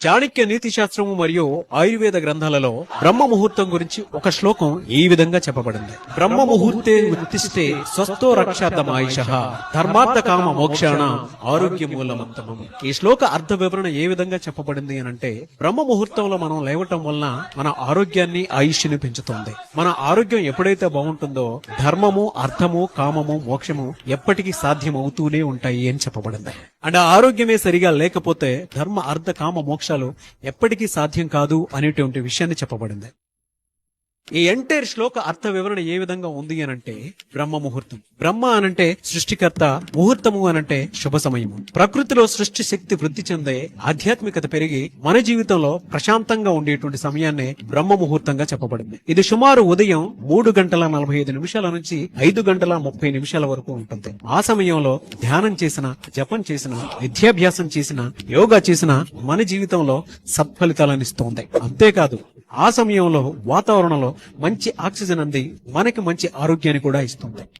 చాణక్య నీతి శాస్త్రము మరియు ఆయుర్వేద గ్రంథాలలో బ్రహ్మ ముహూర్తం గురించి ఒక శ్లోకం ఈ విధంగా చెప్పబడింది. బ్రహ్మ ముహూర్తే ఉత్తిష్టే స్వస్థో రక్షార్థమాయుష ధర్మార్థ కామ మోక్షాణ ఆరోగ్య మూలమంతమం. ఈ శ్లోక అర్థ వివరణ ఏ విధంగా చెప్పబడింది అనంటే, బ్రహ్మ ముహూర్తంలో మనం లేవటం వలన మన ఆరోగ్యాన్ని ఆయుష్ని పెంచుతుంది. మన ఆరోగ్యం ఎప్పుడైతే బాగుంటుందో ధర్మము అర్థము కామము మోక్షము ఎప్పటికీ సాధ్యం అవుతూనే ఉంటాయి అని చెప్పబడింది. అండ్ ఆరోగ్యమే సరిగా లేకపోతే ధర్మ అర్థ కామ మోక్షాలు ఎప్పటికీ సాధ్యం కాదు అనేటువంటి విషయాన్ని చెప్పబడింది. ఈ ఎంటైర్ శ్లోక అర్థ వివరణ ఏ విధంగా ఉంది అనంటే, బ్రహ్మ ముహూర్తం, బ్రహ్మ అనంటే సృష్టికర్త, ముహూర్తము అనంటే శుభ సమయము. ప్రకృతిలో సృష్టి శక్తి వృద్ధి చెందే ఆధ్యాత్మికత పెరిగి మన జీవితంలో ప్రశాంతంగా ఉండేటువంటి సమయాన్నే బ్రహ్మ ముహూర్తంగా చెప్పబడింది. ఇది సుమారు ఉదయం 3:45 నుంచి 5:30 వరకు ఉంటుంది. ఆ సమయంలో ధ్యానం చేసిన, జపం చేసిన, విద్యాభ్యాసం చేసిన, యోగా చేసిన మన జీవితంలో సత్ఫలితాలను ఇస్తోంది. అంతేకాదు ఆ సమయంలో వాతావరణంలో మంచి ఆక్సిజన్ అంది మనకి మంచి ఆరోగ్యాన్ని కూడా ఇస్తుంది.